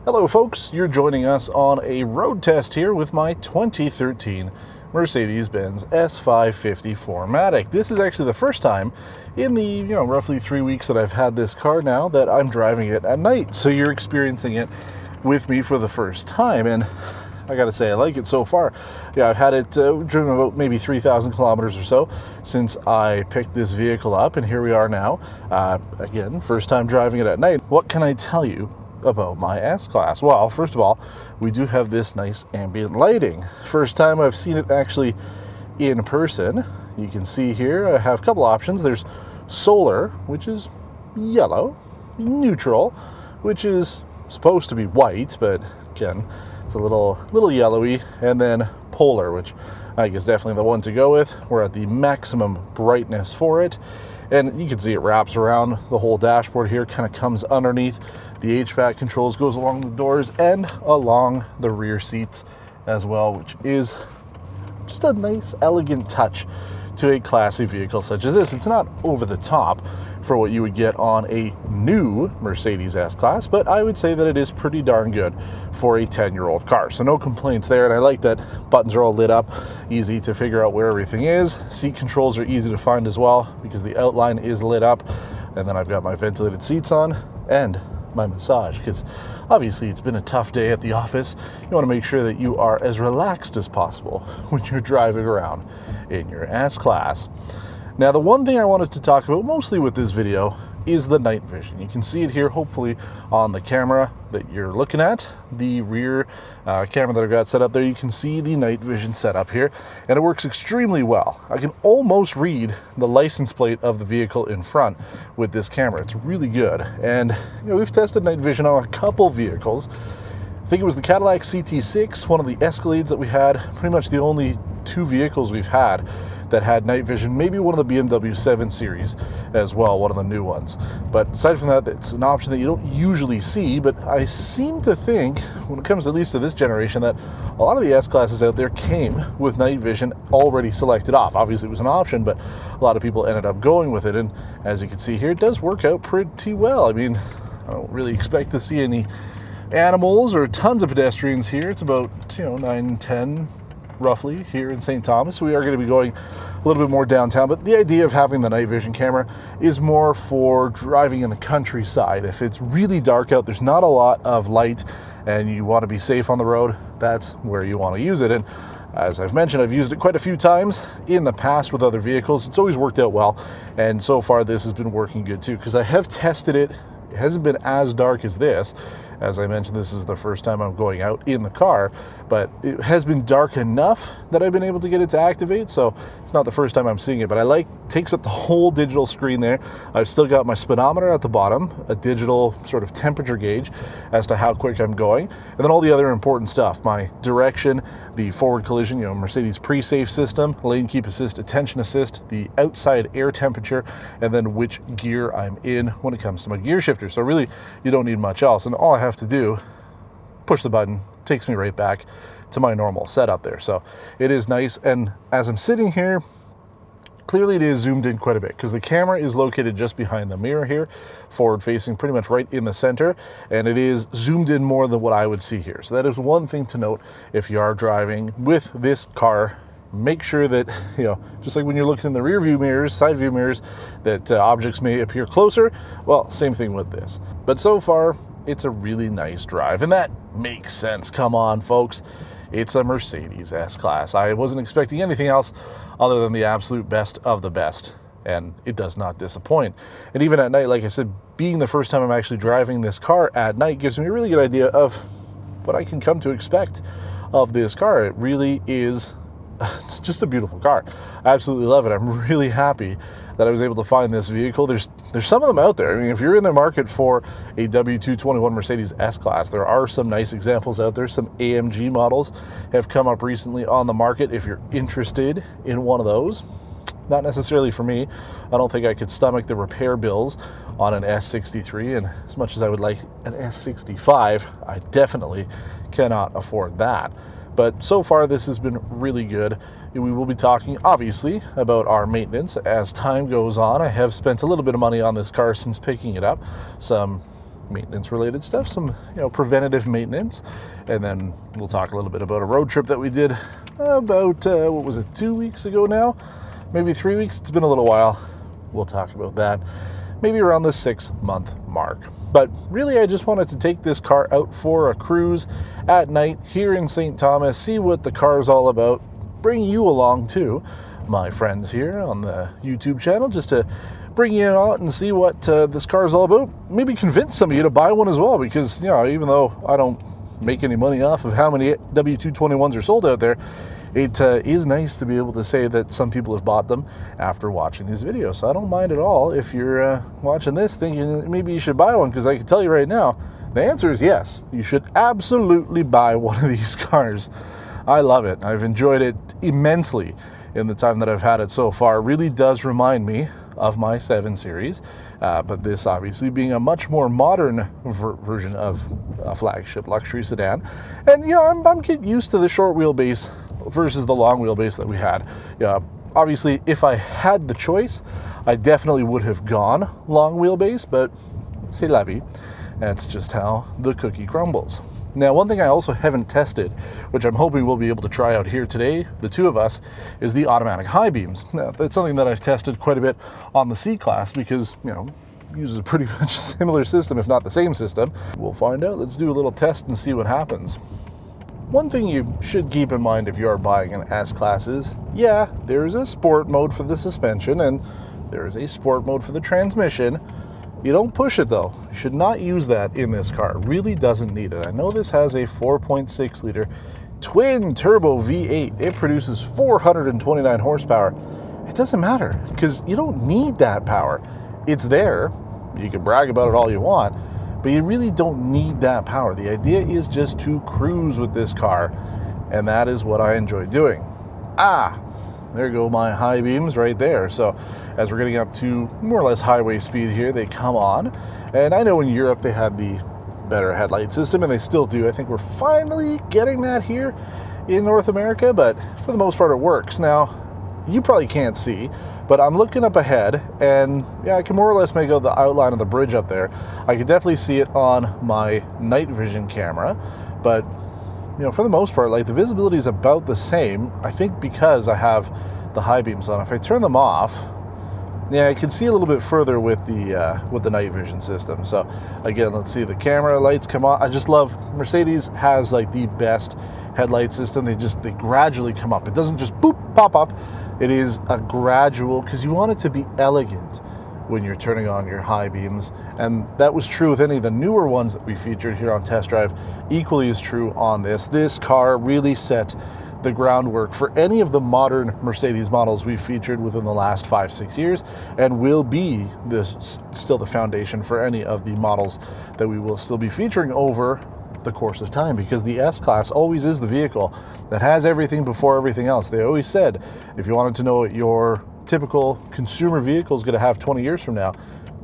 Hello folks, you're joining us on a road test here with my 2013 Mercedes-Benz S550 4MATIC. This is actually the first time in the roughly 3 weeks that I've had this car now that I'm driving it at night. So you're experiencing it with me for the first time, and I gotta say I like it so far. Yeah, I've had it driven about maybe 3,000 kilometers or so since I picked this vehicle up, and here we are now. Again, first time driving it at night. What can I tell you about my S-Class? Well, first of all, we do have this nice ambient lighting. First time I've seen it actually in person. You can see here I have a couple options. There's solar, which is yellow, neutral, which is supposed to be white, but again, it's a little yellowy, and then polar, which I think is definitely the one to go with. We're at the maximum brightness for it, and you can see it wraps around the whole dashboard here, kind of comes underneath the HVAC controls, goes along the doors and along the rear seats as well, which is just a nice, elegant touch to a classy vehicle such as this. It's not over the top for what you would get on a new Mercedes S-Class, but I would say that it is pretty darn good for a 10-year-old car. So no complaints there, and I like that buttons are all lit up, easy to figure out where everything is. Seat controls are easy to find as well because the outline is lit up, and then I've got my ventilated seats on and my massage, because obviously it's been a tough day at the office. You want to make sure that you are as relaxed as possible when you're driving around in your S-Class. Now, the one thing I wanted to talk about mostly with this video is the night vision. You can see it here, hopefully, on the camera that you're looking at. The rear camera that I've got set up there, you can see the night vision set up here, and it works extremely well. I can almost read the license plate of the vehicle in front with this camera. It's really good. And we've tested night vision on a couple vehicles. I think it was the Cadillac CT6, one of the Escalades that we had, pretty much the only two vehicles we've had that had night vision, maybe one of the BMW 7 Series as well, one of the new ones. But aside from that, it's an option that you don't usually see, but I seem to think, when it comes at least to this generation, that a lot of the S-Classes out there came with night vision already selected off. Obviously it was an option, but a lot of people ended up going with it, and as you can see here, it does work out pretty well. I mean, I don't really expect to see any animals or tons of pedestrians here. It's about 9, 10 roughly here in St. Thomas. We are going to be going a little bit more downtown, but the idea of having the night vision camera is more for driving in the countryside. If it's really dark out, there's not a lot of light, and you want to be safe on the road, that's where you want to use it. And as I've mentioned, I've used it quite a few times in the past with other vehicles. It's always worked out well, and so far this has been working good too, because I have tested it. It hasn't been as dark as this. As I mentioned, this is the first time I'm going out in the car, but it has been dark enough that I've been able to get it to activate, so it's not the first time I'm seeing it, but takes up the whole digital screen there. I've still got my speedometer at the bottom, a digital sort of temperature gauge as to how quick I'm going, and then all the other important stuff, my direction, the forward collision, Mercedes pre-safe system, lane keep assist, attention assist, the outside air temperature, and then which gear I'm in when it comes to my gear shifter. So really, you don't need much else, and all I have to do, push the button, takes me right back to my normal setup there. So it is nice, and as I'm sitting here, clearly it is zoomed in quite a bit because the camera is located just behind the mirror here, forward facing, pretty much right in the center, and it is zoomed in more than what I would see here. So that is one thing to note if you are driving with this car. Make sure that, just like when you're looking in the rear view mirrors, side view mirrors, that objects may appear closer. Well, same thing with this. But so far, it's a really nice drive, and that makes sense. Come on, folks. It's a Mercedes S-Class. I wasn't expecting anything else other than the absolute best of the best, and it does not disappoint. And even at night, like I said, being the first time I'm actually driving this car at night gives me a really good idea of what I can come to expect of this car. It really is it's just a beautiful car. I absolutely love it. I'm really happy that I was able to find this vehicle. There's some of them out there. I mean, if you're in the market for a W221 Mercedes S-Class, there are some nice examples out there. Some AMG models have come up recently on the market. If you're interested in one of those, not necessarily for me. I don't think I could stomach the repair bills on an S63, and as much as I would like an S65, I definitely cannot afford that. But so far, this has been really good. We will be talking, obviously, about our maintenance as time goes on. I have spent a little bit of money on this car since picking it up. Some maintenance related stuff, some preventative maintenance, and then we'll talk a little bit about a road trip that we did about what was it, 2 weeks ago now, maybe 3 weeks. It's been a little while. We'll talk about that maybe around the 6-month mark. But really, I just wanted to take this car out for a cruise at night here in St. Thomas, see what the car is all about, bring you along too, my friends here on the YouTube channel, just to bring you out and see what this car is all about. Maybe convince some of you to buy one as well, because even though I don't make any money off of how many W221s are sold out there, it is nice to be able to say that some people have bought them after watching these videos. So I don't mind at all if you're watching this thinking maybe you should buy one, because I can tell you right now, the answer is yes. You should absolutely buy one of these cars. I love it. I've enjoyed it immensely in the time that I've had it so far. It really does remind me of my 7 Series, but this obviously being a much more modern version of a flagship luxury sedan. And I'm getting used to the short wheelbase versus the long wheelbase that we had. Obviously, if I had the choice, I definitely would have gone long wheelbase, but c'est la vie. That's just how the cookie crumbles. Now, one thing I also haven't tested, which I'm hoping we'll be able to try out here today, the two of us, is the automatic high beams. Now, that's something that I've tested quite a bit on the C-Class because, uses a pretty much similar system, if not the same system. We'll find out. Let's do a little test and see what happens. One thing you should keep in mind if you are buying an S-Class is, yeah, there's a sport mode for the suspension and there's a sport mode for the transmission. You don't push it though. You should not use that in this car. It really doesn't need it. I know this has a 4.6 liter twin turbo V8. It produces 429 horsepower. It doesn't matter because you don't need that power. It's there. You can brag about it all you want, but you really don't need that power. The idea is just to cruise with this car, and that is what I enjoy doing. There go my high beams right there. So as we're getting up to more or less highway speed here, they come on. And I know in Europe they had the better headlight system, and they still do. I think we're finally getting that here in North America, but for the most part it works. Now, you probably can't see, but I'm looking up ahead, and yeah, I can more or less make out the outline of the bridge up there. I can definitely see it on my night vision camera, but for the most part, like, the visibility is about the same, I think, because I have the high beams on. If I turn them off, yeah, I can see a little bit further with the night vision system. So again, let's see, the camera lights come on. I just love, Mercedes has like the best headlight system. They gradually come up. It doesn't just boop, pop up. It is a gradual, because you want it to be elegant when you're turning on your high beams. And that was true with any of the newer ones that we featured here on Test Drive. Equally is true on this. This car really set the groundwork for any of the modern Mercedes models we've featured within the last 5-6 years, and will be still the foundation for any of the models that we will still be featuring over the course of time, because the S-Class always is the vehicle that has everything before everything else. They always said, if you wanted to know what your typical consumer vehicle is going to have 20 years from now,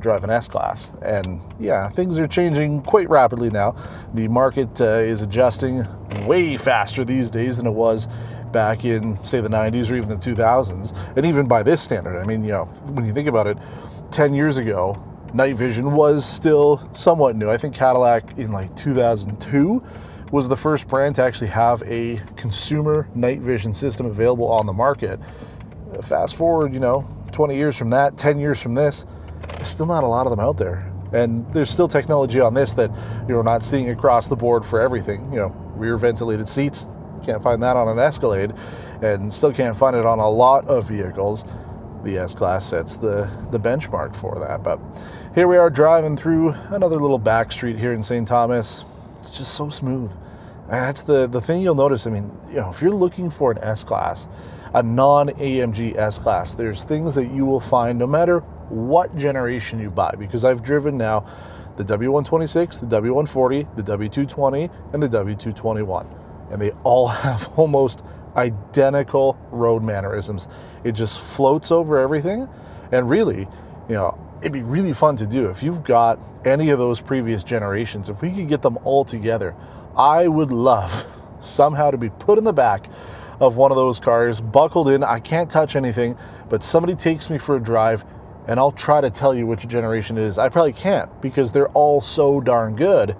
drive an S-Class. And yeah, things are changing quite rapidly now. The market is adjusting way faster these days than it was back in, say, the 90s or even the 2000s. And even by this standard, I mean, when you think about it, 10 years ago, night vision was still somewhat new. I think Cadillac in like 2002 was the first brand to actually have a consumer night vision system available on the market. Fast forward, 20 years from that, 10 years from this, there's still not a lot of them out there. And there's still technology on this that you're not seeing across the board for everything. Rear ventilated seats, can't find that on an Escalade, and still can't find it on a lot of vehicles. The S-Class sets the benchmark for that. But here we are driving through another little back street here in St. Thomas. It's just so smooth. And that's the thing you'll notice. I mean, if you're looking for an S-Class, a non-AMG S-Class, there's things that you will find no matter what generation you buy, because I've driven now the W126, the W140, the W220, and the W221, and they all have almost identical road mannerisms. It just floats over everything, and really, it'd be really fun to do if you've got any of those previous generations. If we could get them all together, I would love somehow to be put in the back of one of those cars, buckled in. I can't touch anything, but somebody takes me for a drive, and I'll try to tell you which generation it is. I probably can't, because they're all so darn good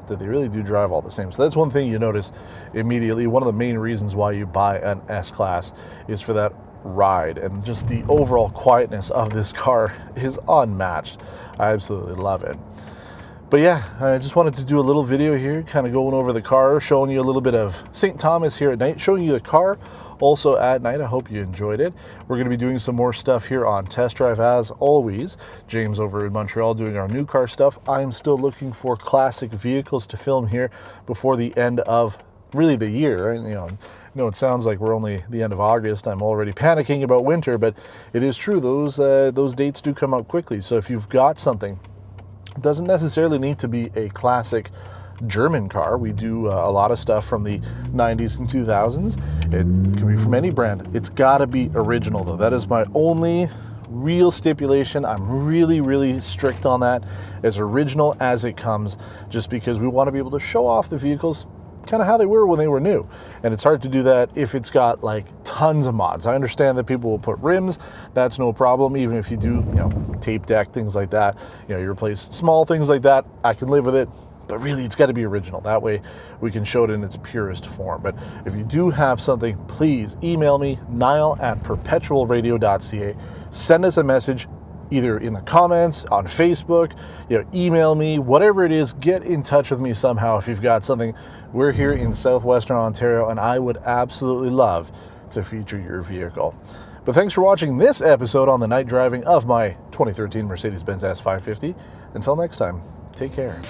that they really do drive all the same. So that's one thing you notice immediately. One of the main reasons why you buy an S-Class is for that ride, and just the overall quietness of this car is unmatched. I absolutely love it. But yeah, I just wanted to do a little video here, kind of going over the car, showing you a little bit of St. Thomas here at night, showing you the car also at night. I hope you enjoyed it. We're going to be doing some more stuff here on Test Drive as always. James over in Montreal doing our new car stuff. I'm still looking for classic vehicles to film here before the end of really the year. And, you know, it sounds like we're only the end of August. I'm already panicking about winter, but it is true. Those dates do come up quickly. So if you've got something, it doesn't necessarily need to be a classic German car. We do a lot of stuff from the 90s and 2000s. It can be from any brand. It's got to be original, though. That is my only real stipulation. I'm really, really strict on that, as original as it comes, just because we want to be able to show off the vehicles kind of how they were when they were new. And it's hard to do that if it's got like tons of mods. I understand that people will put rims. That's no problem. Even if you do, you know, tape deck, things like that, you know, you replace small things like that, I can live with it. But really, it's got to be original. That way we can show it in its purest form. But if you do have something, please email me, Nile@perpetualradio.ca. Send us a message, either in the comments, on Facebook, you know, email me, whatever it is, get in touch with me somehow if you've got something. We're here in southwestern Ontario, and I would absolutely love to feature your vehicle. But thanks for watching this episode on the night driving of my 2013 Mercedes-Benz S550. Until next time, take care.